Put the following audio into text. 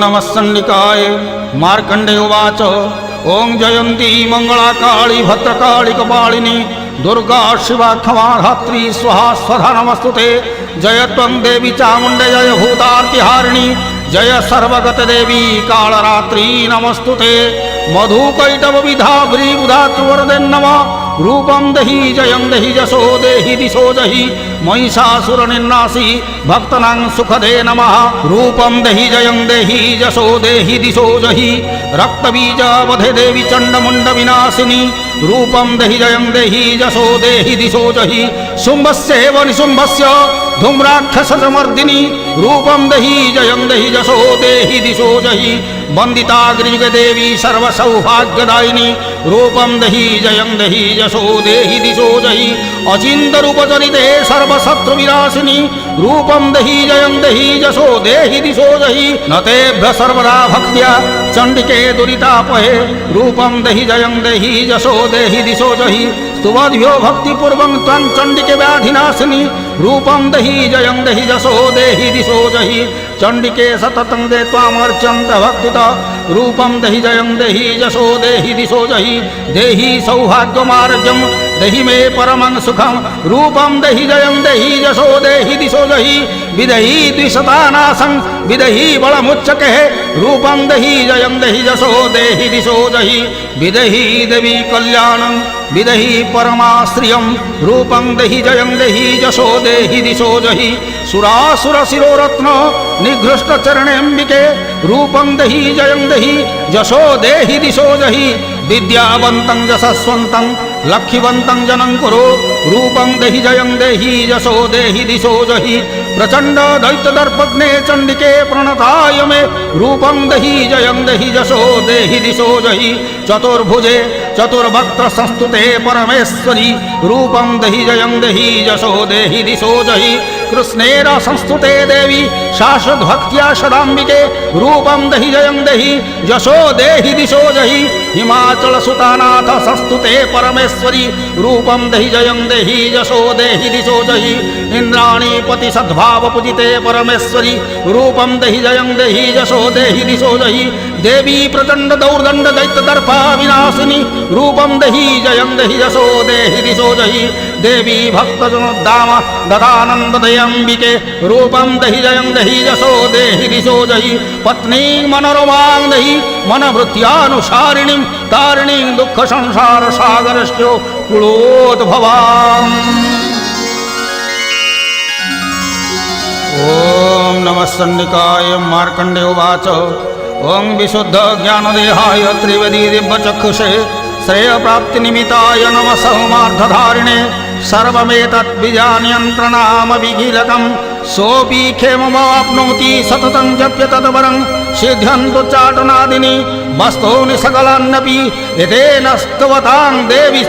नमः चण्डिकाय। मार्कण्डेय उवाच ओं जयन्ती मंगला काली भद्रकाली कपालिनी दुर्गा शिवा क्षमा धात्री स्वाहा स्वधा नमस्तुते। जय त्वं देवी चामुण्डे जय भूतार्तिहारिणी जय सर्वगत देवी कालरात्रि नमस्तुते। मधुकैटभ विधाव्री बुधात्वरदे नमः। रूपं देहि जयं देहि जशो देहि दिशो जहि महिषासुर निर्नाशी भक्तनां सुखदे नमः। रूपं देहि जयं देहि जशो देहि दिशो जहि रक्तबीज वधे देवी चण्डमुण्ड विनाशिनी। रूपं देहि जयं देहि जशो देहि दिशो जहि शुम्भस्यैव निशुम्भस्य धूम्राक्षसमर्दिनी। रूपं देहि जयं देहि जशो देहि दिशो जहि वन्दिता गिरियुगे देवी सर्वसौभाग्यदायिनी। रूपं देहि जयं देहि जशो देहि दिशो जहि अचिन्तरूपचरिते सर्वशत्रुविनाशिनी। रूपं देहि जयं देहि जशो देहि दिशो जहि न तेभ्यः सर्वदा भक्त्या चण्डिके दुरितापहे। रूपं देहि जयं देहि जशो देहि दिशो जहि स्तुवद्भ्यो भक्तिपूर्वं त्वं चण्डिके व्याधिनाशिनी। रूपं देहि जयं देहि जशो देहि दिशो जहि चण्डिके सततं दे त्वामर्चन्त भक्तितः। रूपं देहि जयं देहि जशो देहि दिशो जहि देहि सौभाग्यमार्गं देहि मे परमं सुखं। रूपं देहि जयं देहि जशो देहि दिशो जहि विदेहि द्विशतानाशं विदेहि बलमुच्चके। रूपं देहि जयं देहि जशो देहि दिशो जहि विदेहि देवी कल्याणं विदेहि परमाश्रियं। रूपं देहि जयं देहि जशो देहि दिशो जहि सुरासुरशिरोरत्न निघृष्टचरणेऽम्बिके। रूपं देहि जयं देहि जशो देहि दिशो जहि विद्यावन्तं यशस्वन्तं लक्ष्मीवन्तं जनं कुरु। रूपं देहि जयं देहि जशो देहि दिशो जहि प्रचण्ड दैत्यदर्पग्ने चण्डिके प्रणताय मे। रूपं देहि जयं देहि जशो देहि दिशो जहि चतुर्भुजे चतुर्वक्त्र संस्तुते परमेश्वरी। रूपं देहि जयं देहि जशो देहि दिशो जहि कृष्णेन संस्तुते देवी शाश्वतभक्त्या सदाम्बिके। रूपं देहि जयं देहि जशो देहि दिशो जहि हिमाचलसुतानाथ संस्तुते परमेश्वरी। रूपं देहि जयं देहि जशो देहि दिशो जहि इन्द्राणीपति सद्भावपूजिते परमेश्वरी। रूपं देहि जयं देहि जशो देहि दिशो जहि देवी प्रचण्ड दौर्दण्ड दैत्यदर्पा विनाशिनी। रूपं देहि जयं देहि जशो देहि दिशो जहि देवी भक्तजनोद्दाम ददानन्ददयाम्बिके। रूपं देहि जयं देहि जशो देहि दिशो जहि पत्नी मनोरमां देहि मनवृत्यानुसारिणीं तारिणीं दुःखसंसारसागरस्य कुलोद्भवाम्। ओं नमः चण्डिकाय। मार्कण्डेय उवाच ओं विशुद्ध ज्ञानदेहाय त्रिवेदी दिव्यचक्षुषे श्रेयप्राप्तिनिमित्ताय नमः सौमार्धधारिणे। सर्वमेतद्विजानियन्त्रणामविकीलकं सोऽपि क्षेममाप्नोति सततं जप्य तद्वरं सिद्ध्यन्तु चाटनादिनी वस्तूनि सकलान्यपि एतेन स्तवतां देवी।